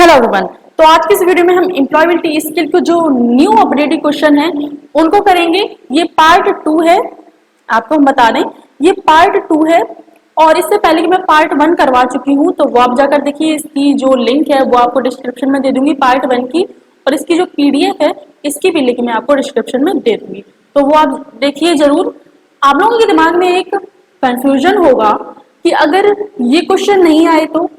Hello everyone. तो आज की इस वीडियो में हम एम्प्लॉयबिलिटी स्किल के जो न्यू अपडेटेड क्वेश्चन है उनको करेंगे। ये पार्ट 2 है, आपको हम बता दें ये पार्ट 2 है। और इससे पहले कि मैं पार्ट 1 करवा चुकी हूँ, तो वो आप जाकर देखिए। इसकी जो लिंक है वो आपको डिस्क्रिप्शन में दे दूंगी पार्ट 1 की, और इसकी जो पीडीएफ है इसकी भी लिंक मैं आपको डिस्क्रिप्शन में दे दूंगी, तो वो आप देखिए जरूर। आप लोगों के दिमाग में एक कंफ्यूजन होगा कि अगर ये क्वेश्चन नहीं आए, तो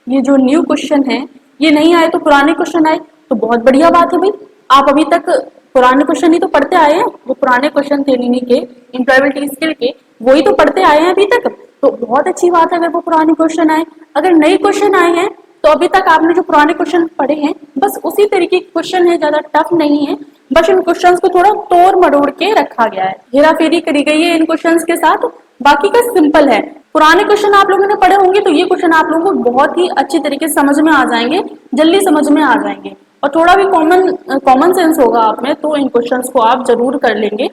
ये जो न्यू क्वेश्चन है ये नहीं आए तो पुराने क्वेश्चन आए, तो बहुत बढ़िया बात है भाई। आप अभी तक पुराने क्वेश्चन ही तो पढ़ते आए हैं, वो पुराने क्वेश्चन थे इन्हीं के एम्प्लॉयबिलिटी स्किल के, वही तो पढ़ते आए हैं अभी तक। तो बहुत अच्छी बात है अगर वो पुराने क्वेश्चन आए। अगर नए क्वेश्चन आए हैं तो अभी तक आपने जो पुराने क्वेश्चन पढ़े हैं बस उसी तरीके के क्वेश्चन है, ज्यादा टफ नहीं है। बस इन क्वेश्चंस को थोड़ा तोड़ मरोड़ के रखा गया है, हेरा फेरी करी गई है इन क्वेश्चंस के साथ, बाकी का सिंपल है। पुराने क्वेश्चन आप लोगों ने पढ़े होंगे तो ये क्वेश्चन आप लोगों को बहुत ही अच्छी तरीके से समझ में आ जाएंगे, जल्दी समझ में आ जाएंगे, और थोड़ा भी कॉमन सेंस होगा आप में, तो इन क्वेश्चंस को आप जरूर कर लेंगे।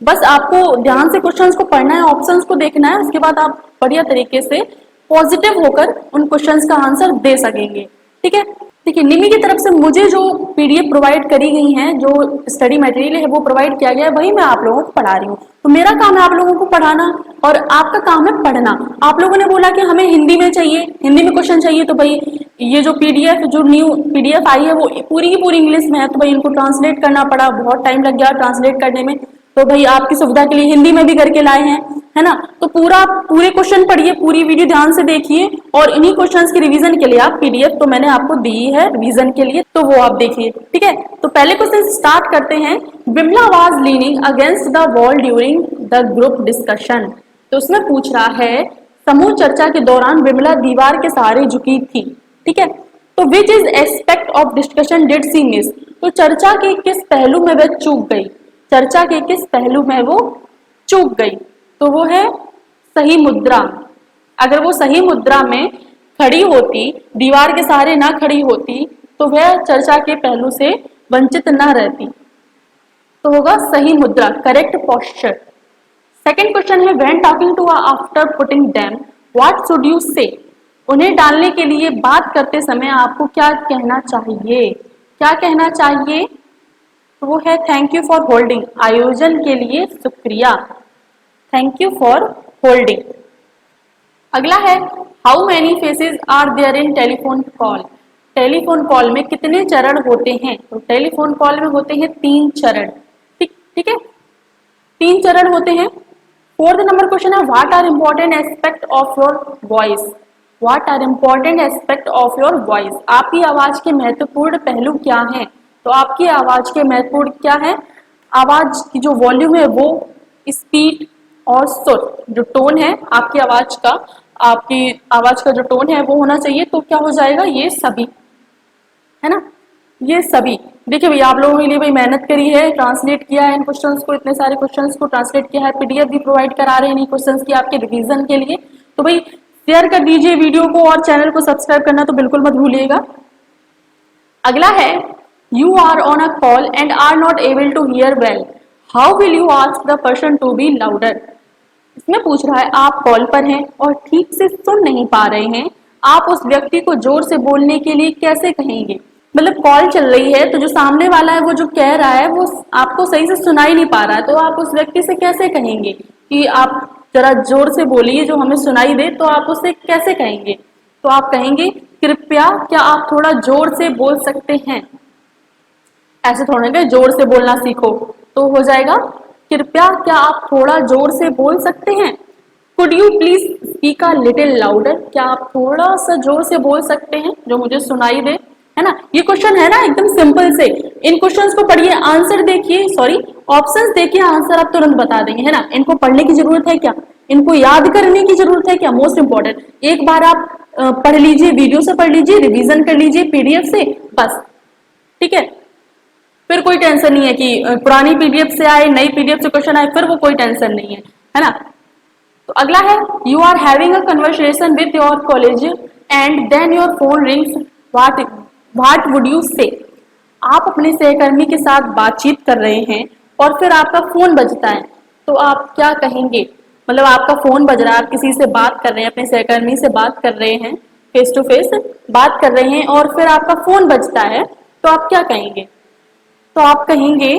बस आपको ध्यान से क्वेश्चंस को पढ़ना है, ऑप्शंस को देखना है, उसके बाद आप बढ़िया तरीके से पॉजिटिव होकर उन क्वेश्चंस का आंसर दे सकेंगे। ठीक है, देखिए निमी की तरफ से मुझे जो पीडीएफ प्रोवाइड करी गई है, जो स्टडी मटेरियल है वो प्रोवाइड किया गया है, वही मैं आप लोगों को पढ़ा रही हूँ। तो मेरा काम है आप लोगों को पढ़ाना और आपका काम है पढ़ना। आप लोगों ने बोला कि हमें हिंदी में चाहिए, हिंदी में क्वेश्चन चाहिए, तो भाई ये जो पीडीएफ जो न्यू पीडीएफ आई है वो पूरी की पूरी इंग्लिश में है, तो भाई इनको ट्रांसलेट करना पड़ा, बहुत टाइम लग गया ट्रांसलेट करने में। तो भाई आपकी सुविधा के लिए हिंदी में भी करके लाए हैं, है ना। तो पूरे क्वेश्चन पढ़िए, पूरी वीडियो ध्यान से देखिए, और इन्हीं क्वेश्चंस की रिवीजन के लिए आप पीडीएफ तो मैंने आपको दी है रिवीजन के लिए, तो वो आप देखिए। ठीक है, तो पहले क्वेश्चन स्टार्ट करते हैं। Vimla was leaning against the wall during the group discussion. तो उसमें पूछ रहा है समूह चर्चा के दौरान विमला दीवार के सहारे झुकी थी। ठीक है, तो which is aspect of discussion did she miss. तो चर्चा के किस पहलू में वह चूक गई, चर्चा के किस पहलू में वो चूक गई, तो वो है सही मुद्रा। अगर वो सही मुद्रा में खड़ी होती, दीवार के सहारे ना खड़ी होती, तो वह चर्चा के पहलू से वंचित ना रहती, तो होगा सही मुद्रा, करेक्ट पोस्चर। सेकेंड क्वेश्चन है when talking to after putting them what should you say. उन्हें डालने के लिए बात करते समय आपको क्या कहना चाहिए, क्या कहना चाहिए, तो वो है थैंक यू फॉर होल्डिंग, आयोजन के लिए शुक्रिया, थैंक यू फॉर होल्डिंग। अगला है how many phases are there in telephone call. Telephone call में कितने चरण होते हैं, तो टेलीफोन कॉल में होते हैं 3 चरण। ठीक है, 3 चरण होते हैं। फोर्थ नंबर क्वेश्चन है what are important aspect of your voice, what are important aspect of your voice. आपकी आवाज के महत्वपूर्ण पहलू क्या हैं, तो आपकी आवाज के महत्वपूर्ण क्या है, आवाज की जो वॉल्यूम है वो, स्पीड और सुर, जो टोन है आपकी आवाज का जो टोन है वो होना चाहिए। तो क्या हो जाएगा, ये सभी, है ना, ये सभी। देखिए भाई आप लोगों के लिए भाई मेहनत करी है, ट्रांसलेट किया है इन क्वेश्चंस को, इतने सारे क्वेश्चंस को ट्रांसलेट किया है, पीडीएफ भी प्रोवाइड करा रहे हैं इन क्वेश्चंस की आपके रिवीजन के लिए। तो भाई शेयर कर दीजिए वीडियो को, और चैनल को सब्सक्राइब करना तो बिल्कुल मत भूलिएगा। अगला है you are on a call and are not able to hear well, how will you ask the person to be louder. इसमें पूछ रहा है आप कॉल पर हैं और ठीक से सुन नहीं पा रहे हैं, आप उस व्यक्ति को जोर से बोलने के लिए कैसे कहेंगे। मतलब कॉल चल रही है तो जो सामने वाला है वो जो कह रहा है वो आपको सही से सुनाई नहीं पा रहा है, तो आप उस व्यक्ति से कैसे कहेंगे कि आप जरा जोर से बोलिए जो हमें सुनाई दे, तो आप उससे कैसे कहेंगे, तो आप कहेंगे कृपया क्या आप थोड़ा जोर से बोल सकते हैं। ऐसे थोड़ा ना जोर से बोलना सीखो, तो हो जाएगा कृपया क्या आप थोड़ा जोर से बोल सकते हैं। Could you please speak a little louder, क्या आप थोड़ा सा जोर से बोल सकते हैं जो मुझे सुनाई दे, है ना। ये क्वेश्चन है ना एकदम सिंपल से, इन क्वेश्चंस को पढ़िए, आंसर देखिए, सॉरी ऑप्शंस देखिए, आंसर आप तुरंत बता देंगे, है ना। इनको पढ़ने की जरूरत है क्या, इनको याद करने की जरूरत है क्या, मोस्ट इंपॉर्टेंट एक बार आप पढ़ लीजिए, वीडियो से पढ़ लीजिए, रिवीजन कर लीजिए पीडीएफ से, बस। ठीक है, फिर कोई टेंशन नहीं है कि पुरानी पीडीएफ से आए, नई पीडीएफ से क्वेश्चन आए, फिर वो कोई टेंशन नहीं है ना। तो अगला है you are having a conversation with your colleague and then your phone rings what would you say. आप अपने सहकर्मी के साथ बातचीत कर रहे हैं और फिर आपका फोन बजता है, तो आप क्या कहेंगे। मतलब आपका फोन बज रहा है, आप किसी से बात कर रहे हैं, अपने सहकर्मी से बात कर रहे हैं, फेस टू फेस बात कर रहे हैं और फिर आपका फोन बजता है, तो आप क्या कहेंगे? तो आप कहेंगे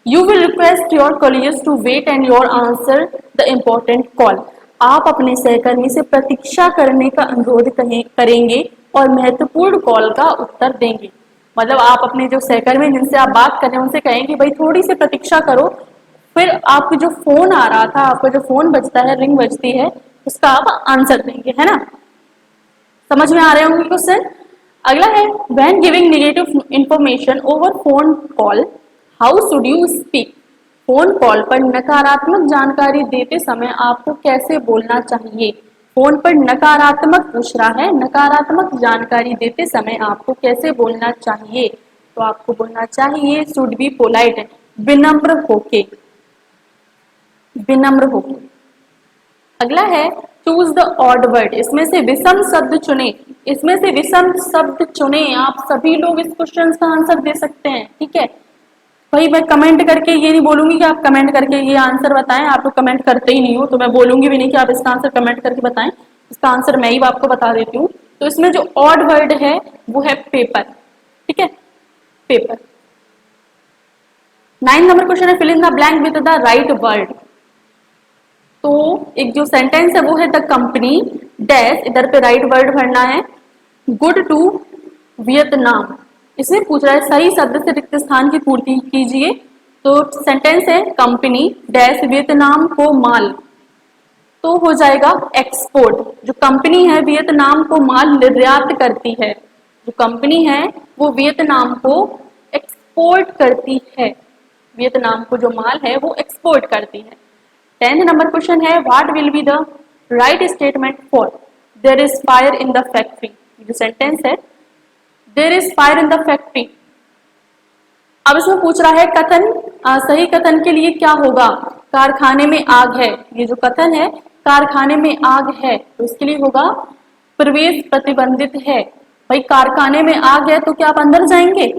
you will request your colleagues to wait and your answer the important call. आप अपने सहकर्मी से प्रतीक्षा करने का अनुरोध करेंगे और महत्वपूर्ण कॉल का उत्तर देंगे। मतलब आप अपने जो सहकर्मी जिनसे आप बात कर रहे हैं उनसे कहेंगे भाई थोड़ी सी प्रतीक्षा करो, फिर आपको जो फोन आ रहा था, आपका जो फोन बजता है, रिंग बजती है, उसका आप आंसर देंगे, है ना? समझ में आ रहे होंगे क्वेश्चन। अगला है when giving negative information over phone call how should you speak. Phone call पर नकारात्मक जानकारी देते समय आपको कैसे बोलना चाहिए? फोन पर नकारात्मक पूछ रहा है, नकारात्मक जानकारी देते समय आपको कैसे बोलना चाहिए? तो आपको बोलना चाहिए शुड बी पोलाइट, विनम्र होके, विनम्र होके। अगला है चूज द ऑड वर्ड, इसमें से विषम शब्द चुने, इसमें से विषम शब्द चुने। आप सभी लोग इस क्वेश्चन का आंसर दे सकते हैं, ठीक है भाई। मैं कमेंट करके ये नहीं बोलूंगी कि आप कमेंट करके ये आंसर बताएं, आप लोग कमेंट करते ही नहीं हो, तो मैं बोलूंगी भी नहीं कि आप इसका आंसर कमेंट करके बताएं। इसका आंसर मैं ही आपको बता देती हूँ। तो इसमें जो ऑड वर्ड है वो है पेपर, ठीक है, पेपर। 9 नंबर क्वेश्चन है fill in the blank with the right word. तो एक जो सेंटेंस है वो है द कंपनी डैश, इधर पे राइट वर्ड भरना है, गुड टू वियतनाम। इसमें पूछ रहा है सही शब्द से रिक्त स्थान की पूर्ति कीजिए। तो सेंटेंस है कंपनी डैश वियतनाम को माल, तो हो जाएगा एक्सपोर्ट। जो कंपनी है वियतनाम को माल निर्यात करती है, जो कंपनी है वो वियतनाम को एक्सपोर्ट करती है, वियतनाम को जो माल है वो एक्सपोर्ट करती है। 10th नंबर क्वेश्चन है what will be the right statement for there is fire in the factory. जो सेंटेंस है there is fire in the factory, अब इसमें पूछ रहा है कथन, सही कथन के लिए क्या होगा? कारखाने में आग है, ये जो कथन है कारखाने में आग है, तो इसके लिए होगा प्रवेश प्रतिबंधित है। भाई कारखाने में आग है तो क्या आप अंदर जाएंगे?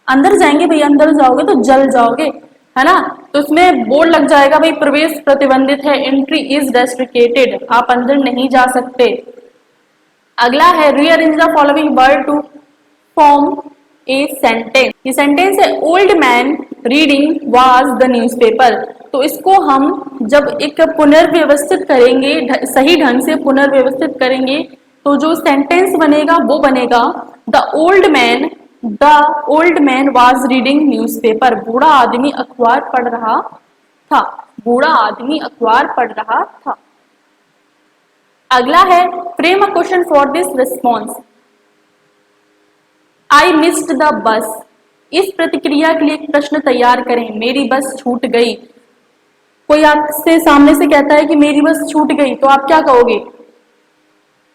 अंदर जाएंगे भाई, अंदर जाओगे तो जल जाओगे, है ना? तो इसमें बोर्ड लग जाएगा भाई प्रवेश प्रतिबंधित है, एंट्री इज रेस्ट्रिक्टेड, आप अंदर नहीं जा सकते। अगला है rearrange the following word to form a sentence. ये सेंटेंस है old man reading was the newspaper. तो इसको हम जब एक पुनर्व्यवस्थित करेंगे, सही ढंग से पुनर्व्यवस्थित करेंगे, तो जो सेंटेंस बनेगा वो बनेगा the old man was reading newspaper. बूढ़ा आदमी अखबार पढ़ रहा था, बूढ़ा आदमी अखबार पढ़ रहा था। अगला है frame a question for this response. I missed the bus. इस प्रतिक्रिया के लिए एक प्रश्न तैयार करें। मेरी बस छूट गई। कोई आपसे सामने से कहता है कि मेरी बस छूट गई, तो आप क्या कहोगे?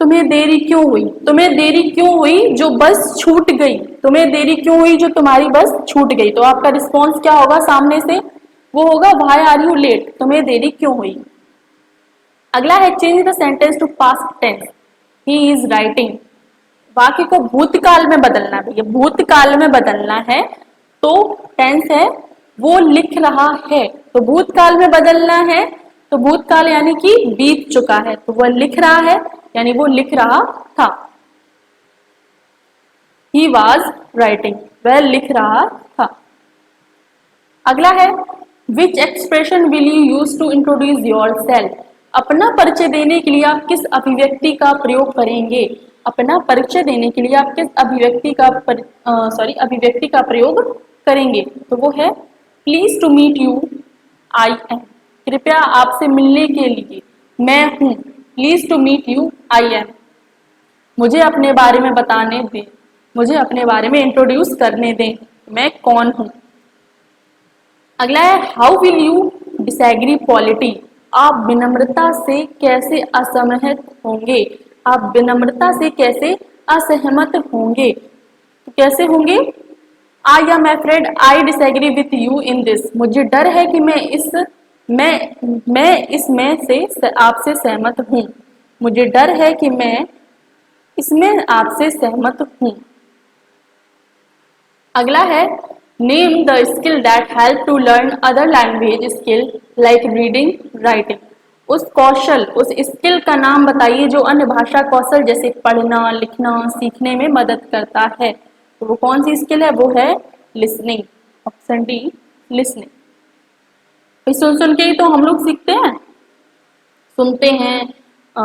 तुम्हें देरी क्यों हुई? तुम्हें देरी क्यों हुई जो बस छूट गई? तुम्हें देरी क्यों हुई जो तुम्हारी बस छूट गई? तो आपका रिस्पॉन्स क्या होगा सामने से? वो होगा व्हाई आर यू लेट, तुम्हें देरी क्यों हुई। अगला है change the sentence to past tense. He is writing. वाक्य को भूतकाल में बदलना है, भूतकाल में बदलना है, तो टेंस है वो लिख रहा है, तो भूतकाल में बदलना है, तो भूतकाल यानी कि बीत चुका है, तो वह लिख रहा है यानी वो लिख रहा था। ही वॉज राइटिंग, वह लिख रहा था। अगला है which expression will you use to introduce yourself. अपना परिचय देने के लिए आप किस अभिव्यक्ति का प्रयोग करेंगे? अपना परिचय देने के लिए आप किस अभिव्यक्ति का प्रयोग करेंगे? तो वो है please to meet you I am. कृपया आपसे मिलने के लिए मैं हूं। Please to meet you I am. मुझे अपने बारे में बताने दें, मुझे अपने बारे में इंट्रोड्यूस करने दें, मैं कौन हूं। अगला है how will you disagree polity. आप विनम्रता से कैसे असहमत होंगे? आप विनम्रता से कैसे असहमत होंगे? तो कैसे होंगे? I am afraid I disagree with you in this. मुझे डर है कि मैं इसमें से आपसे सहमत हूं। मुझे डर है कि मैं इसमें आपसे सहमत हूं। अगला है name the skill that help to learn other language skill like reading writing. उस कौशल, उस स्किल का नाम बताइए जो अन्य भाषा कौशल जैसे पढ़ना, लिखना, सीखने में मदद करता है। तो वो कौन सी स्किल है? वो है लिसनिंग। Option D, listening. सुन सुन के ही तो हम लोग सीखते हैं, सुनते हैं। अ,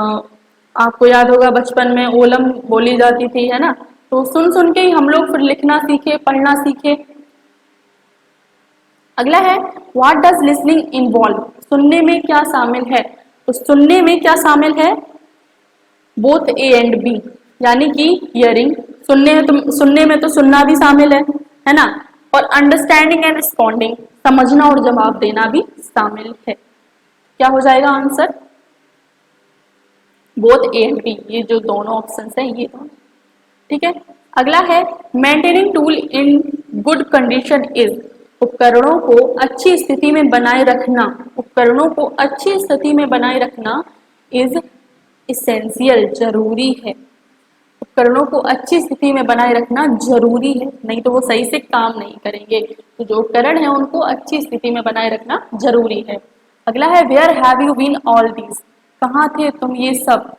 आपको याद होगा बचपन में ओलम बोली जाती थी, है ना? तो सुन सुन के ही हम लोग फिर लिखना सीखे, पढ़ना सीखे। अगला है व्हाट डज लिसनिंग इन्वॉल्व? सुनने में क्या शामिल है? तो सुनने में क्या शामिल है? बोथ ए एंड बी, यानी कि हियरिंग, सुनने में तो सुनना भी शामिल है ना? और अंडरस्टैंडिंग एंड रिस्पॉन्डिंग, समझना और जवाब देना भी शामिल है। क्या हो जाएगा answer? Both A and B, ये जो दोनों ऑप्शन है ये दोनों। ठीक है। अगला है maintaining tool in good condition is? उपकरणों को अच्छी स्थिति में बनाए रखना, उपकरणों को अच्छी स्थिति में बनाए रखना इज इसेंशियल, जरूरी है। उपकरणों को अच्छी स्थिति में बनाए रखना जरूरी है, नहीं तो वो सही से काम नहीं करेंगे। तो जो उपकरण है उनको अच्छी स्थिति में बनाए रखना जरूरी है। अगला है where have you been all these? कहाँ थे तुम ये सब?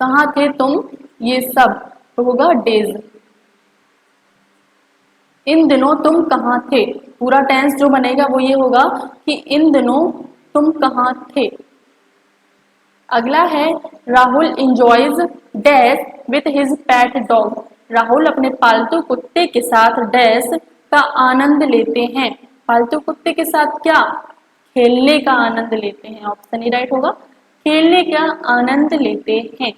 कहाँ थे तुम ये सब? तो होगा डेज। इन दिनों तुम कहाँ थे? पूरा टेंस जो बनेगा वो ये होगा कि इन दिनों तुम कहाँ थे। अगला है Rahul enjoys dash with his pet dog? Rahul अपने पालतू कुत्ते के साथ डैश का आनंद लेते हैं? पालतू कुत्ते के साथ क्या? खेलने का आनंद लेते हैं। ऑप्शन ही राइट होगा, खेलने का आनंद लेते हैं।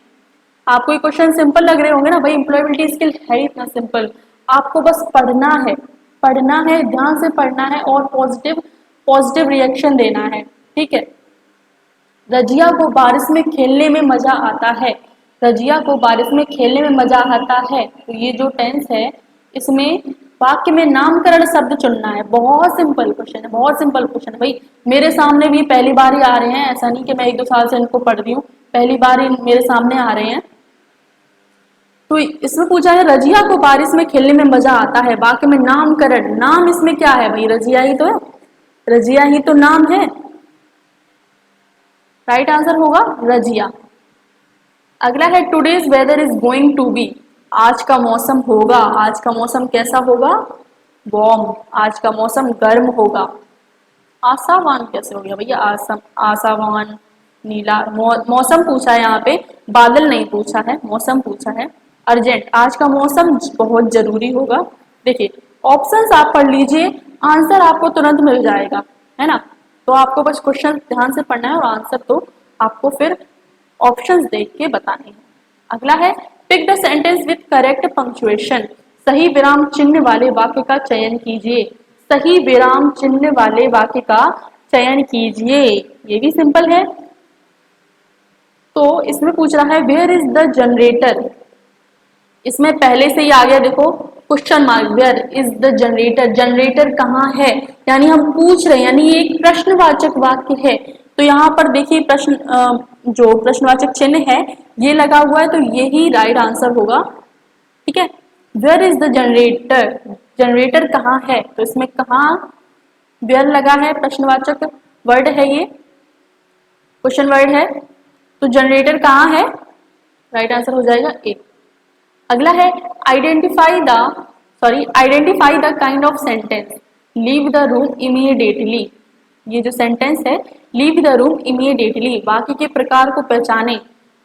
आपको ये क्वेश्चन सिंपल लग रहे होंगे ना भाई, एम्प्लॉयबिलिटी स्किल है इतना सिंपल। आपको बस पढ़ना है, पढ़ना है, ध्यान से पढ़ना है और पॉजिटिव पॉजिटिव रिएक्शन देना है। ठीक है। रजिया को बारिश में खेलने में मजा आता है? रजिया को बारिश में खेलने में मजा आता है, तो ये जो टेंस है इसमें वाक्य में नामकरण शब्द चुनना है। बहुत सिंपल क्वेश्चन है, बहुत सिंपल क्वेश्चन है भाई। मेरे सामने भी पहली बार ही आ रहे हैं, ऐसा नहीं कि मैं 1-2 साल से इनको पढ़ रही हूँ, पहली बार ही मेरे सामने आ रहे हैं। तो इसमें पूछा है रजिया को बारिश में खेलने में मजा आता है, वाक्य में नामकरण, नाम इसमें क्या है भाई? रजिया ही तो है, रजिया ही तो नाम है। राइट आंसर होगा रजिया। अगला है today's weather is going to be? आज का मौसम होगा, आज का मौसम कैसा होगा? वार्म, आज का मौसम गर्म होगा। आशावान कैसे हो गया भैया? आशावान, नीला। मौसम पूछा है यहाँ पे, बादल नहीं पूछा है, मौसम पूछा है। अर्जेंट, आज का मौसम बहुत जरूरी होगा। देखिए ऑप्शंस आप पढ़ लीजिए, आंसर आपको तुरंत मिल जाएगा, है ना? तो आपको बस क्वेश्चन ध्यान से पढ़ना है और आंसर तो आपको फिर ऑप्शंस देख के बताने हैं। अगला है pick the sentence with correct punctuation? सही विराम चिन्ह वाले वाक्य का चयन कीजिए। सही विराम चिन्ह वाले वाक्य का चयन कीजिए, ये भी सिंपल है। तो इसमें पूछ रहा है वेयर इज द जनरेटर? इसमें पहले से ही आ गया, देखो question mark, where is the generator? Generator कहाँ है, यानी हम पूछ रहे हैं, यानी ये एक प्रश्नवाचक वाक्य है। तो यहाँ पर देखिए प्रश्न जो प्रश्नवाचक चिन्ह है ये लगा हुआ है, तो यही राइट आंसर होगा। ठीक है। Where is the generator? Generator कहाँ है? तो इसमें कहाँ वेयर लगा है, प्रश्नवाचक वर्ड है, ये क्वेश्चन वर्ड है, तो जनरेटर कहाँ है? राइट आंसर हो जाएगा ए। अगला है identify the kind of sentence, leave the room immediately? ये जो सेंटेंस है लीव द रूम इमीडिएटली, वाक्य के प्रकार को पहचाने।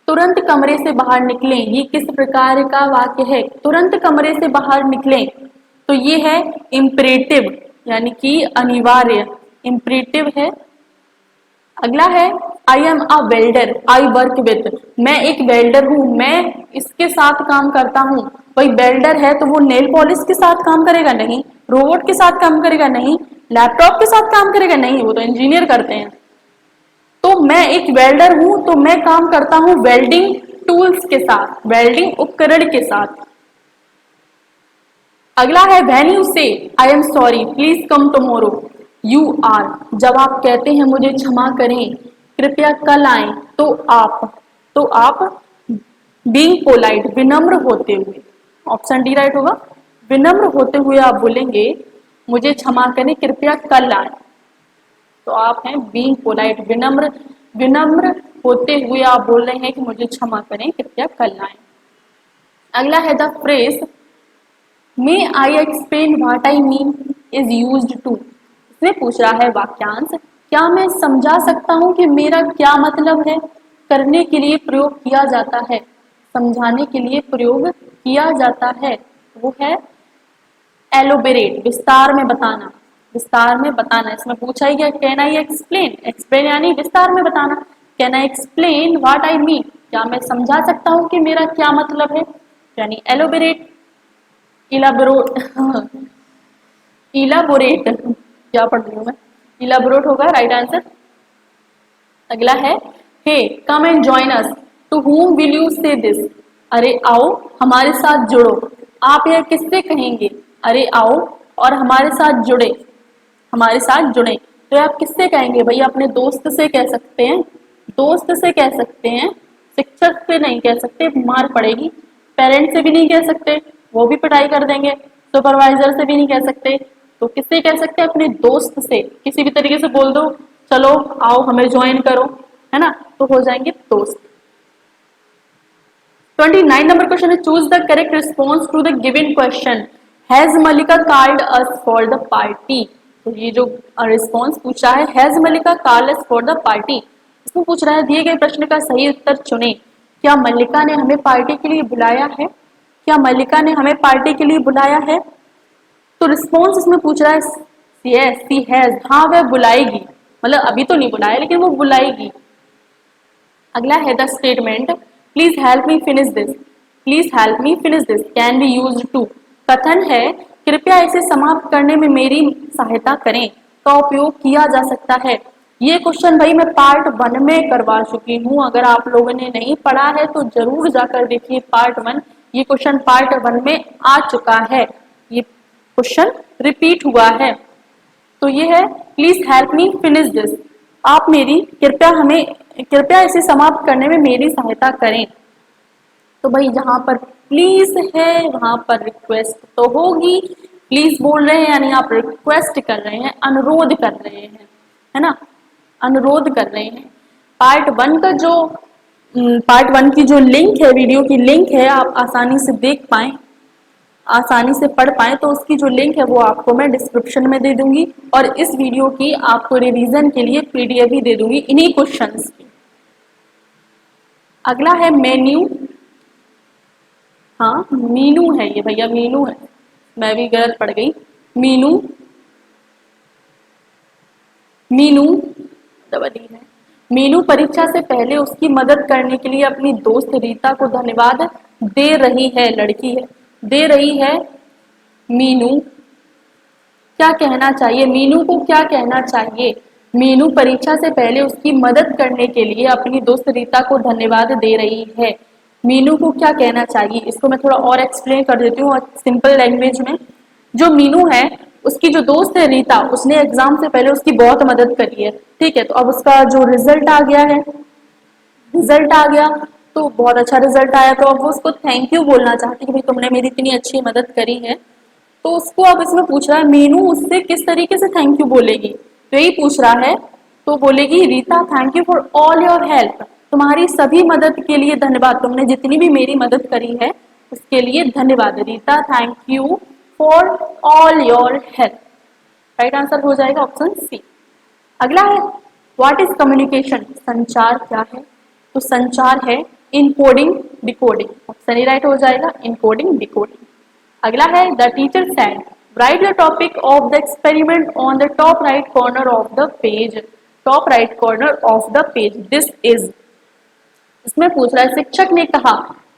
तुरंत कमरे से बाहर निकलें, ये किस प्रकार का वाक्य है? तुरंत कमरे से बाहर निकलें, तो ये है इम्परेटिव, यानी कि अनिवार्य, इम्परेटिव है। अगला है I am a welder, I work with? मैं एक वेल्डर हूं, मैं इसके साथ काम करता हूं। भाई वेल्डर है तो वो नेल पॉलिश के साथ काम करेगा? नहीं। रोबोट के साथ काम करेगा? नहीं। लैपटॉप के साथ काम करेगा? नहीं, वो तो इंजीनियर करते हैं। तो मैं एक वेल्डर हूं तो मैं काम करता हूं वेल्डिंग टूल्स के साथ, वेल्डिंग उपकरण के साथ। अगला है when you say I am sorry please come tomorrow, you are? जब आप कहते हैं मुझे क्षमा करें, कृपया कल आए, तो आप बीइंग पोलाइट, विनम्र होते हुए। ऑप्शन डी राइट होगा, विनम्र होते हुए आप बोलेंगे मुझे क्षमा करें, कृपया कल आए, तो आप हैं बीइंग पोलाइट, विनम्र विनम्र होते हुए आप बोल रहे हैं कि मुझे क्षमा करें, कृपया कल आएं। अगला है the phrase may I explain what I mean is used to. इसमें पूछ रहा है वाक्यांश, क्या मैं समझा सकता हूं कि मेरा क्या मतलब है, करने के लिए प्रयोग किया जाता है, समझाने के लिए प्रयोग किया जाता है, वो है एलोबरेट, विस्तार में बताना, विस्तार में बताना। इसमें पूछा ही गया कैन आई एक्सप्लेन, एक्सप्लेन यानी विस्तार में बताना। Can I explain what I mean, क्या मैं समझा सकता हूं कि मेरा क्या मतलब है, यानी एलोबरेट, इलाबोरेट इलाबोरेट क्या पढ़ रही हूँ मैं, इलाबोरेट होगा राइट आंसर। अगला है hey come and join us, to whom will you say this, अरे आओ हमारे साथ जुड़ो, आप यह किससे कहेंगे, अरे आओ और हमारे साथ जुड़े, हमारे साथ जुड़े, तो आप किससे कहेंगे भैया, अपने दोस्त से कह सकते हैं, दोस्त से कह सकते हैं, शिक्षक से नहीं कह सकते, मार पड़ेगी। पेरेंट्स से भी नहीं कह सकते, वो भी पिटाई कर देंगे। सुपरवाइजर से भी नहीं कह सकते, तो किससे कह सकते हैं, अपने दोस्त से, किसी भी तरीके से बोल दो चलो आओ हमें ज्वाइन करो, है ना, तो हो जाएंगे दोस्त। 29 नंबर क्वेश्चन है choose the correct response to the given question, has Malika called us for the party. तो ये जो रिस्पॉन्स पूछा है has Malika called us for the party, इसमें पूछ रहा है दिए गए प्रश्न का सही उत्तर चुने, क्या मल्लिका ने हमें पार्टी के लिए बुलाया है, क्या मल्लिका ने हमें पार्टी के लिए बुलाया है। तो रिस्पॉन्स इसमें पूछ रहा है यस सी हैज, हाँ वह बुलाएगी, मतलब अभी तो नहीं बुलाया लेकिन वो बुलाएगी। अगला है the statement please help me finish this, please help me finish this can be used to, कथन है कृपया इसे समाप्त करने में मेरी सहायता करें, का उपयोग किया जा सकता है। ये क्वेश्चन भाई मैं पार्ट 1 में करवा चुकी हूँ, अगर आप लोगों ने नहीं पढ़ा है तो जरूर जाकर देखिए पार्ट 1, ये क्वेश्चन पार्ट 1 में आ चुका है, ये क्वेश्चन रिपीट हुआ है। तो ये है please help me finish this, आप मेरी कृपया इसे समाप्त करने में मेरी सहायता करें। तो भाई जहां पर प्लीज है वहां पर रिक्वेस्ट तो होगी, प्लीज बोल रहे हैं यानी आप रिक्वेस्ट कर रहे हैं, अनुरोध कर रहे हैं, है ना, अनुरोध कर रहे हैं। पार्ट 1 का जो पार्ट 1 की जो लिंक है, वीडियो की लिंक है, आप आसानी से देख पाएं, आसानी से पढ़ पाए तो उसकी जो लिंक है वो आपको मैं डिस्क्रिप्शन में दे दूंगी, और इस वीडियो की आपको रिवीजन के लिए पीडीएफ भी दे दूंगी इन्हीं क्वेश्चंस की। अगला है मेन्यू, हाँ मीनू है ये भैया, मीनू है, मैं भी गलत पढ़ गई, मीनू, मीनू डबल ई है। मीनू परीक्षा से पहले उसकी मदद करने के लिए अपनी दोस्त रीता को धन्यवाद दे रही है, लड़की है, दे रही है। मीनू क्या कहना चाहिए, मीनू को क्या कहना चाहिए, मीनू परीक्षा से पहले उसकी मदद करने के लिए अपनी दोस्त रीता को धन्यवाद दे रही है। मीनू को क्या कहना चाहिए, इसको मैं थोड़ा और एक्सप्लेन कर देती हूँ सिंपल लैंग्वेज में। जो मीनू है उसकी जो दोस्त है रीता, उसने एग्जाम से पहले उसकी बहुत मदद करी है, ठीक है, तो अब उसका जो रिजल्ट आ गया है, रिजल्ट आ गया तो बहुत अच्छा रिजल्ट आया, तो अब वो उसको थैंक यू बोलना चाहती है कि भाई तुमने मेरी इतनी अच्छी मदद करी है। तो उसको अब इसमें पूछ रहा है मीनू उससे किस तरीके से थैंक यू बोलेगी, तो यही पूछ रहा है, तो बोलेगी Rita thank you for all your help, तुम्हारी सभी मदद के लिए धन्यवाद, तुमने जितनी भी मेरी मदद करी है उसके लिए धन्यवाद, Rita thank you for all your help, right answer हो जाएगा ऑप्शन सी। अगला है व्हाट इज कम्युनिकेशन, संचार क्या है, तो संचार है encoding decoding, option A right हो जाएगा, इनकोडिंग डिकोडिंग। अगला है the teacher said right the topic of the experiment on the top right corner of the page, top right corner of the page this is, इसमें पूछ रहा है शिक्षक ने कहा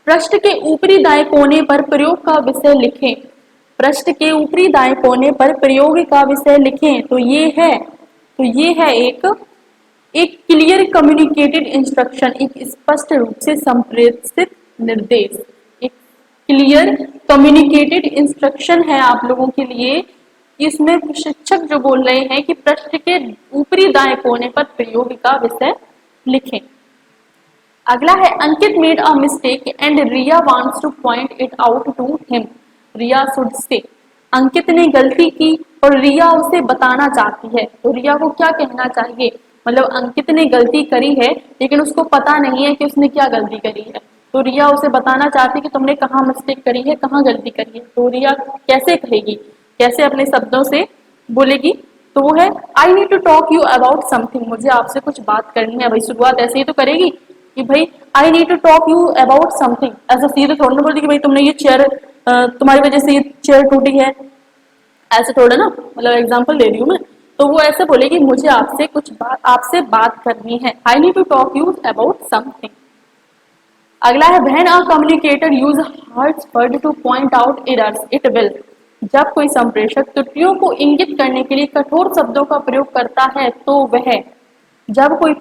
पृष्ठ के ऊपरी दाएं कोने पर प्रयोग का विषय लिखें, पृष्ठ के ऊपरी दाएं कोने पर प्रयोग का विषय लिखें, तो ये है एक क्लियर कम्युनिकेटेड इंस्ट्रक्शन, एक स्पष्ट रूप से संप्रेषित निर्देश, एक क्लियर कम्युनिकेटेड इंस्ट्रक्शन है आप लोगों के लिए। इसमें शिक्षक जो बोल रहे हैं कि पृष्ठ के ऊपरी दाएं कोने पर प्रयोग का विषय लिखें। अगला है Ankit made a mistake and Riya wants to point it out to him, Riya should say, Ankit ने गलती की और रिया उसे बताना चाहती है, तो रिया को क्या कहना चाहिए, मतलब अंकित ने गलती करी है लेकिन उसको पता नहीं है कि उसने क्या गलती करी है, तो रिया उसे बताना चाहती है कि तुमने कहाँ मिस्टेक करी है, कहाँ गलती करी है। तो रिया कैसे कहेगी, कैसे अपने शब्दों से बोलेगी, तो वो है I need to talk you about something, मुझे आपसे कुछ बात करनी है। भाई शुरुआत ऐसे ही तो करेगी कि भाई I need to talk you about something, ऐसा सीधे थोड़ा ना बोलती कि भाई तुमने ये चेयर, तुम्हारी वजह से ये चेयर टूटी है, ऐसे थोड़ा ना, मतलब एग्जांपल दे रही हूँ मैं। तो वो ऐसे बोलेगी मुझे आपसे कुछ बात, आपसे बात करनी है, I need to talk you about something. अगला है when a communicator use harsh word to point out errors it will, जब कोई संप्रेषक त्रुटियों को इंगित करने के लिए कठोर शब्दों का प्रयोग करता है तो वह, जब कोई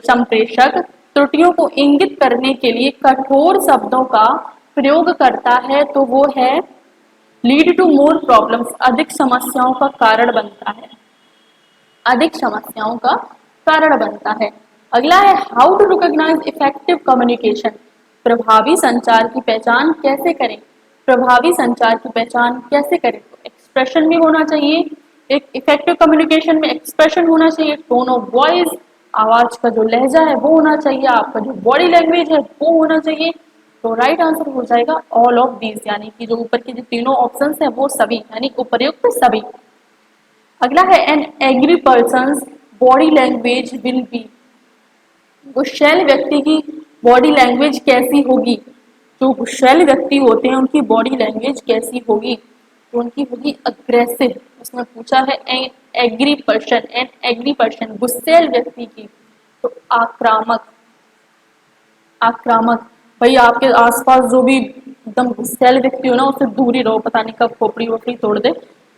संप्रेषक त्रुटियों को इंगित करने के लिए कठोर शब्दों का प्रयोग करता है तो वो है लीड टू मोर प्रॉब्लम्स, अधिक समस्याओं का कारण बनता है, अधिक समस्याओं का कारण बनता है। अगला है how to recognise effective communication, प्रभावी संचार की पहचान कैसे करें, प्रभावी संचार की पहचान कैसे करें। तो एक्सप्रेशन भी होना चाहिए, एक इफेक्टिव कम्युनिकेशन में एक्सप्रेशन होना चाहिए, टोन ऑफ वॉइस, आवाज का जो लहजा है वो होना चाहिए, आपका जो बॉडी लैंग्वेज है वो होना चाहिए। तो राइट आंसर हो जाएगा ऑल ऑफ दीज, यानी कि जो ऊपर के जो तीनों ऑप्शंस हैं वो सभी, यानी उपर्युक्त सभी। अगला है an angry person body language will be, गुस्सैल व्यक्ति की बॉडी लैंग्वेज कैसी होगी, जो गुस्सैल व्यक्ति होते हैं उनकी बॉडी लैंग्वेज कैसी होगी, तो उनकी होगी अग्रेसिव। उसमें पूछा है angry person, an angry person गुस्सैल व्यक्ति की, तो आक्रामक, आक्रामक। भाई आपके आसपास जो भी एकदम गुस्सैल व्यक्ति हो ना उससे दूर ही रहो, पता नहीं कब खोपड़ी वोपड़ी तोड़ दे,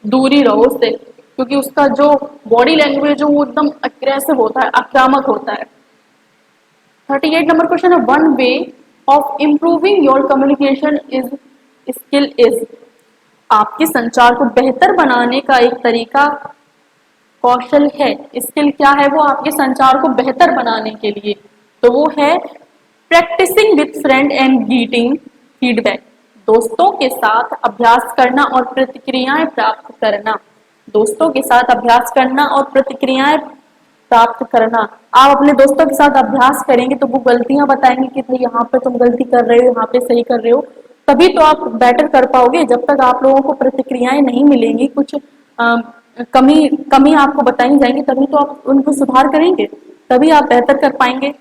दूर ही रहो उससे, क्योंकि उसका जो बॉडी लैंग्वेज है वो एकदम अग्रेसिव होता है, आक्रामक होता है। 38 नंबर क्वेश्चन है one way of improving your communication is skill is, आपके संचार को बेहतर बनाने का एक तरीका कौशल है, स्किल क्या है वो आपके संचार को बेहतर बनाने के लिए, तो वो है practising with friend and getting feedback, दोस्तों के साथ अभ्यास करना और प्रतिक्रियाएं प्राप्त करना, दोस्तों के साथ अभ्यास करना और प्रतिक्रियाएं प्राप्त करना। आप अपने दोस्तों के साथ अभ्यास करेंगे तो वो गलतियां बताएंगे कि भाई यहाँ पे तुम गलती कर रहे हो, यहाँ पे सही कर रहे हो, तभी तो आप बेटर कर पाओगे। जब तक आप लोगों को प्रतिक्रियाएं नहीं मिलेंगी, कुछ कमी कमी आपको बताई जाएंगी, तभी तो आप उनको सुधार करेंगे, तभी आप बेहतर कर पाएंगे।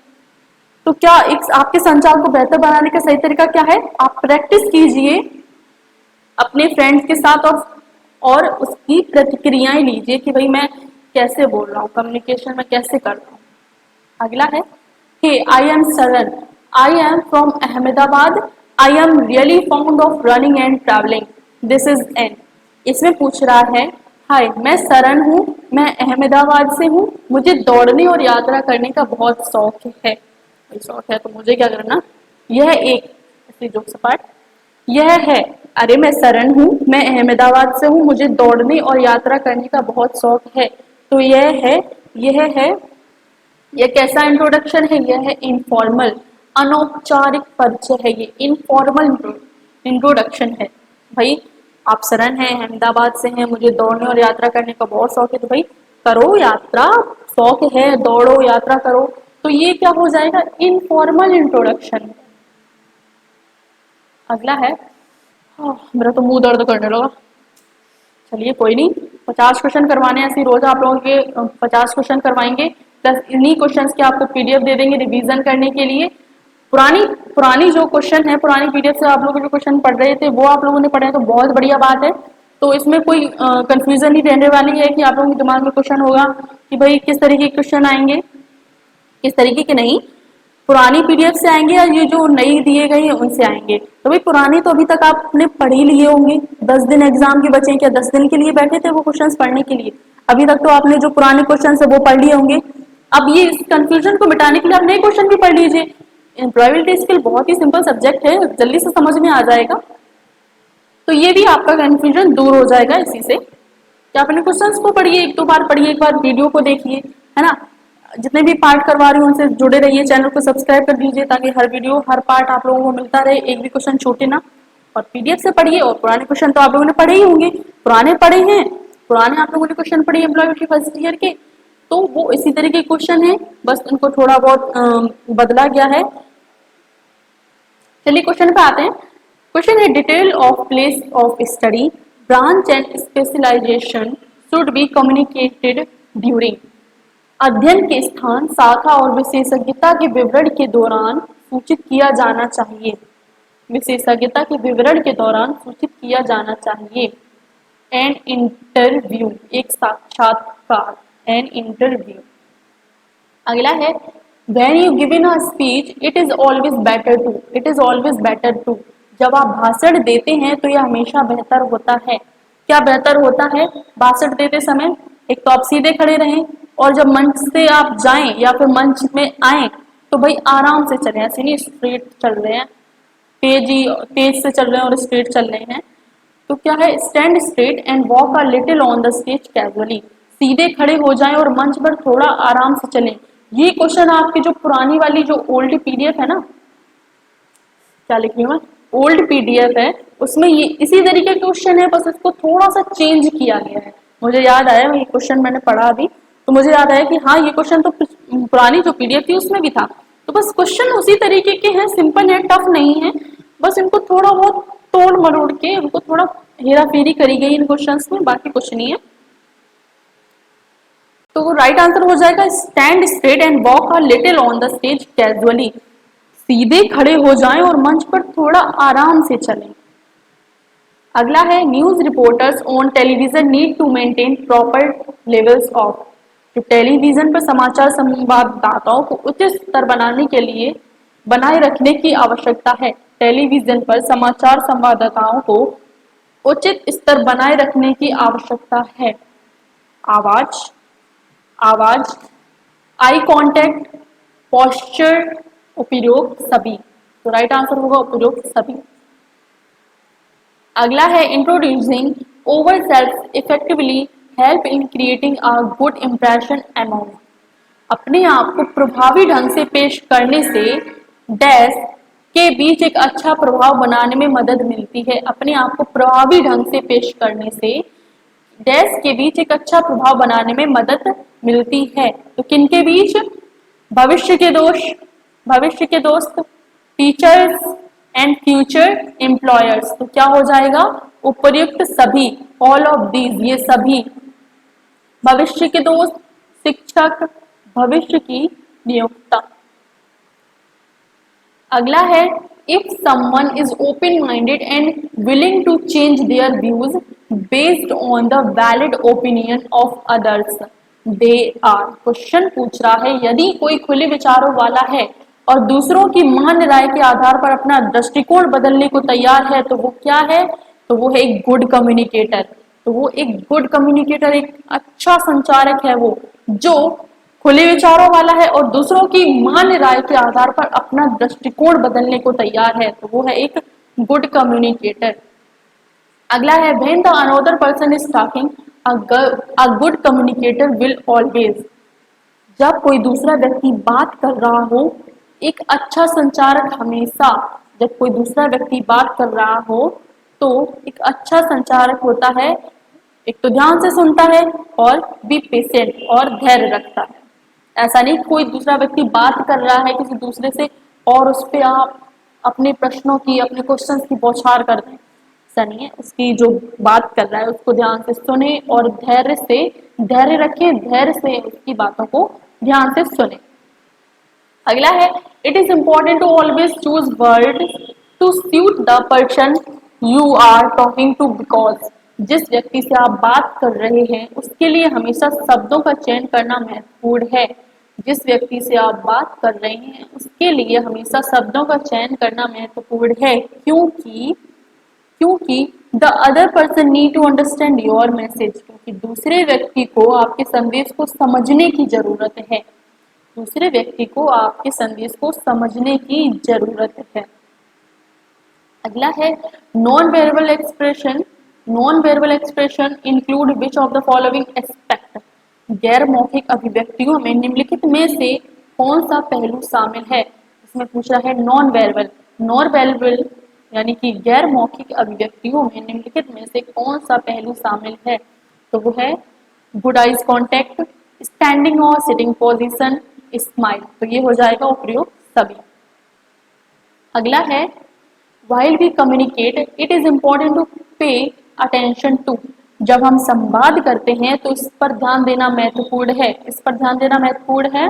तो क्या एक आपके संचार को बेहतर बनाने का सही तरीका क्या है, आप प्रैक्टिस कीजिए अपने फ्रेंड्स के साथ और उसकी प्रतिक्रियाएं लीजिए कि भाई मैं कैसे बोल रहा हूँ, कम्युनिकेशन में कैसे कर रहा हूँ। अगला है hey I am Saran, I am from Ahmedabad, I am really fond of running and travelling, this is an, इसमें पूछ रहा है हाय मैं सरन हूँ, मैं अहमदाबाद से हूँ, मुझे दौड़ने और यात्रा करने का बहुत शौक है, शौक है तो मुझे क्या करना, यह एक ऐसी जोक सपाट, यह है अरे मैं सरन हूँ, मैं अहमदाबाद से हूँ, मुझे दौड़ने और यात्रा करने का बहुत शौक है, तो यह है, यह है, यह कैसा इंट्रोडक्शन है, यह है इनफॉर्मल, अनौपचारिक परिचय है, ये इनफॉर्मल इंट्रोडक्शन है। भाई आप सरन हैं, अहमदाबाद से हैं, मुझे दौड़ने और यात्रा करने का बहुत शौक है, तो भाई करो यात्रा, शौक है दौड़ो यात्रा करो, तो ये क्या हो जाएगा, इनफॉर्मल इंट्रोडक्शन। अगला है मेरा तो मुंह दर्द करने लगा, चलिए कोई नहीं, 50 क्वेश्चन करवाने ऐसे रोज आप लोगों के 50 क्वेश्चन करवाएंगे, प्लस इन्हीं क्वेश्चंस के आपको पीडीएफ दे देंगे रिवीजन करने के लिए। पुरानी पुरानी जो क्वेश्चन है, पुरानी पीडीएफ से आप लोग जो क्वेश्चन पढ़ रहे थे वो आप लोगों ने पढ़े हैं तो बहुत बढ़िया बात है, तो इसमें कोई कंफ्यूजन नहीं रहने वाली है कि आप लोगों के दिमाग में क्वेश्चन होगा कि भाई किस तरीके के क्वेश्चन आएंगे, किस तरीके के नहीं, पुरानी पीडीएफ से आएंगे या ये जो नई दिए गए हैं उनसे आएंगे। तो भाई पुरानी तो अभी तक आपने पढ़ ही लिए होंगे, 10 दिन एग्जाम के बचे, क्या 10 दिन के लिए बैठे थे वो क्वेश्चंस पढ़ने के लिए, अभी तक तो आपने जो पुराने क्वेश्चन है वो पढ़ लिए होंगे। अब ये इस कंफ्यूजन को मिटाने के लिए आप नए क्वेश्चन भी पढ़ लीजिए, एम्प्लॉयबिलिटी स्किल बहुत ही सिंपल सब्जेक्ट है, जल्दी से समझ में आ जाएगा, तो ये भी आपका कंफ्यूजन दूर हो जाएगा इसी से कि आप अपने क्वेश्चंस को पढ़िए, एक दो बार पढ़िए, एक बार वीडियो को देखिए, है ना, जितने भी पार्ट करवा रही हूँ उनसे जुड़े रहिए, चैनल को सब्सक्राइब कर दीजिए ताकि हर वीडियो हर पार्ट आप लोगों को मिलता रहे, एक भी क्वेश्चन छूटे ना, और पीडीएफ से पढ़िए, और पुराने क्वेश्चन तो आप लोगों ने पढ़े ही होंगे, पुराने पढ़े हैं, पुराने आप लोगों ने क्वेश्चन पढ़े एम्प्लॉयबिलिटी फर्स्ट ईयर के, तो वो इसी तरह के क्वेश्चन है, बस उनको थोड़ा बहुत बदला गया है। चलिए क्वेश्चन पे आते हैं। क्वेश्चन है detail of place of study, branch and specialisation should be communicated during. अध्ययन के स्थान, शाखा और विशेषज्ञता के विवरण के दौरान सूचित किया जाना चाहिए। विशेषज्ञता के विवरण के दौरान सूचित किया जाना चाहिए। एन इंटरव्यू, एक साक्षात्कार, एन इंटरव्यू। अगला है when you given a speech it is always better to, it is always better to। जब आप भाषण देते हैं तो यह हमेशा बेहतर होता है। क्या बेहतर होता है? भाषण देते समय एक तो आप सीधे खड़े रहें, और जब मंच से आप जाएं या फिर मंच में आए तो भाई आराम से चलें, ऐसे नहीं स्ट्रेट चल रहे हैं, तेज से चल रहे हैं और स्ट्रेट चल रहे हैं। तो क्या है, stand straight and walk a little on the stage casually. सीधे खड़े हो जाएं और मंच पर थोड़ा आराम से चलें। ये क्वेश्चन आपकी जो पुरानी वाली जो ओल्ड पीडीएफ है ना, क्या लिख रही हूँ मैं, ओल्ड पीडीएफ है, उसमें ये इसी तरीके का क्वेश्चन है, बस इसको थोड़ा सा चेंज किया गया है। मुझे याद आया, ये क्वेश्चन मैंने पढ़ा अभी, तो मुझे याद आया कि हाँ ये क्वेश्चन तो पुरानी जो पीडीएफ थी उसमें भी था। तो बस क्वेश्चन उसी तरीके के हैं, सिंपल है, टफ नहीं है, बस इनको थोड़ा बहुत तोड़ मरोड़ के उनको थोड़ा हेरा फेरी करी गई इन क्वेश्चंस में, बाकी कुछ नहीं है। तो राइट आंसर हो जाएगा stand straight and walk a little on the stage casually. सीधे खड़े हो जाएं और मंच पर थोड़ा आराम से चलें। अगला है news reporters on television need to maintain proper levels of. जो टेलीविजन पर समाचार संवाददाताओं को उचित स्तर बनाए रखने की आवश्यकता है। टेलीविजन पर समाचार संवाददाताओं को उचित स्तर बनाए रखने की आवश्यकता है। आवाज, आई कांटेक्ट, पोस्चर, उपरोक्त सभी। तो राइट आंसर होगा उपरोक्त सभी। अगला है introducing over self effectively help in creating a good impression among. अपने आप को प्रभावी ढंग से पेश करने से डैश के बीच एक अच्छा प्रभाव बनाने में मदद मिलती है। अपने आप को प्रभावी ढंग से पेश करने से डैश के बीच एक अच्छा प्रभाव बनाने में मदद मिलती है। तो किनके बीच? भविष्य के दोस्त, टीचर्स एंड फ्यूचर एम्प्लॉयर्स। तो क्या हो जाएगा? उपर्युक्त सभी, ऑल ऑफ दीज, ये सभी। भविष्य के दोस्त, शिक्षक, भविष्य की नियोक्ता। अगला है if someone is open minded and willing to change their views based on the valid opinion of others they are. Question पूछ रहा है यदि कोई खुले विचारों वाला है और दूसरों की मान्य राय के आधार पर अपना दृष्टिकोण बदलने को तैयार है तो वो क्या है? तो वो है एक गुड कम्युनिकेटर। तो वो एक गुड कम्युनिकेटर, एक अच्छा संचारक है वो, जो खुले विचारों वाला है और दूसरों की मान्य राय के आधार पर अपना दृष्टिकोण बदलने को तैयार है, तो वो है एक गुड कम्युनिकेटर। अगला है when the another person is talking a good communicator will always. जब कोई दूसरा व्यक्ति बात कर रहा हो, एक अच्छा संचारक हमेशा, जब कोई दूसरा व्यक्ति बात कर रहा हो तो एक अच्छा संचारक होता है, एक तो ध्यान से सुनता है और बी पेशेंट, और धैर्य रखता है। ऐसा नहीं कोई दूसरा व्यक्ति बात कर रहा है किसी दूसरे से और उस पर आप अपने प्रश्नों की, अपने क्वेश्चंस की बौछार कर दें, ऐसा नहीं है। उसकी जो बात कर रहा है उसको ध्यान से सुने और धैर्य रखें, धैर्य से उसकी बातों को ध्यान से सुने। अगला है it is important to always choose word to suit the person you are talking to, because जिस व्यक्ति से आप बात कर रहे हैं उसके लिए हमेशा शब्दों का चयन करना महत्वपूर्ण है। जिस व्यक्ति से आप बात कर रहे हैं उसके लिए हमेशा शब्दों का चयन करना महत्वपूर्ण है, क्योंकि the other person need to understand your message. क्योंकि दूसरे व्यक्ति को आपके संदेश को समझने की जरूरत है, दूसरे व्यक्ति को आपके संदेश को समझने की जरूरत है। अगला है non verbal expression include which of the following aspect. गैर मौखिक अभिव्यक्तियों में निम्नलिखित में से कौन सा पहलू शामिल है? इसमें पूछ रहा है नॉन वेर्बल यानी कि गैर मौखिक अभिव्यक्तियों में निम्नलिखित में से कौन सा पहलू शामिल है? तो वो है गुड आइज कॉन्टेक्ट, स्टैंडिंग और सिटिंग पोजीशन, स्माइल, तो ये हो जाएगा उपयुक्त सभी। अगला है while we communicate it is important to pay attention to, जब हम संवाद करते हैं तो इस पर ध्यान देना महत्वपूर्ण है, इस पर ध्यान देना महत्वपूर्ण है।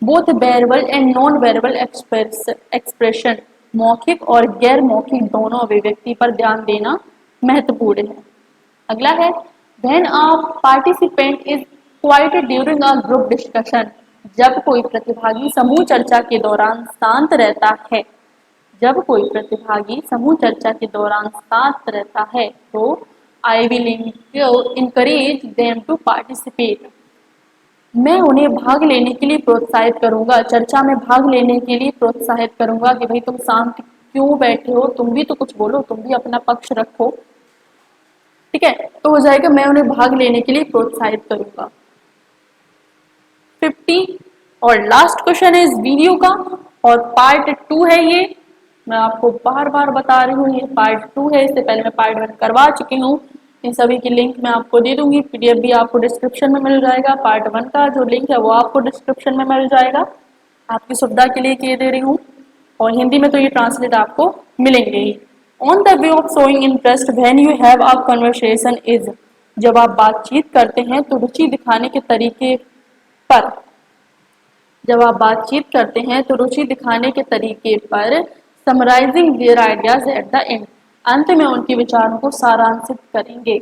Both verbal and non verbal expression, मौखिक और गैर मौखिक दोनों अभिव्यक्ति पर ध्यान देना महत्वपूर्ण है। अगला है when a participant is quiet during a group discussion, जब कोई प्रतिभागी समूह चर्चा के दौरान शांत रहता है, जब कोई प्रतिभागी समूह चर्चा के दौरान शांत रहता है तो I will encourage them to participate, मैं उन्हें भाग लेने के लिए प्रोत्साहित करूंगा, चर्चा में भाग लेने के लिए प्रोत्साहित करूंगा कि भाई तुम शांत क्यों बैठे हो, तुम भी तो कुछ बोलो, तुम भी अपना पक्ष रखो। ठीक है, तो हो जाएगा मैं उन्हें भाग लेने के लिए प्रोत्साहित करूंगा। 50 और लास्ट क्वेश्चन है इस वीडियो का और पार्ट 2 है ये, मैं आपको बार बार बता रही हूँ ये पार्ट 2 है, इससे पहले मैं पार्ट 1 करवा चुकी हूँ। इन सभी की लिंक मैं आपको दे दूंगी, पीडीएफ भी आपको डिस्क्रिप्शन में मिल जाएगा, पार्ट 1 का जो लिंक है वो आपको डिस्क्रिप्शन में मिल जाएगा, आपकी सुविधा के लिए किए दे रही हूँ। और हिंदी में तो ये ट्रांसलेट आपको मिलेंगे ही। On the way of showing interest when you have a conversation is, जब आप बातचीत करते हैं तो रुचि दिखाने के तरीके पर, जब आप बातचीत करते हैं तो रुचि दिखाने के तरीके पर, summarising their ideas at the end, अंत में उनके विचारों को सारांशित करेंगे।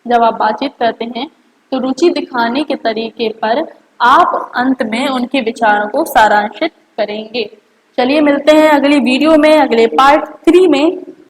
जब आप बातचीत करते हैं तो रुचि दिखाने के तरीके पर आप अंत में उनके विचारों को सारांशित करेंगे। चलिए मिलते हैं अगली वीडियो में, अगले पार्ट 3 में।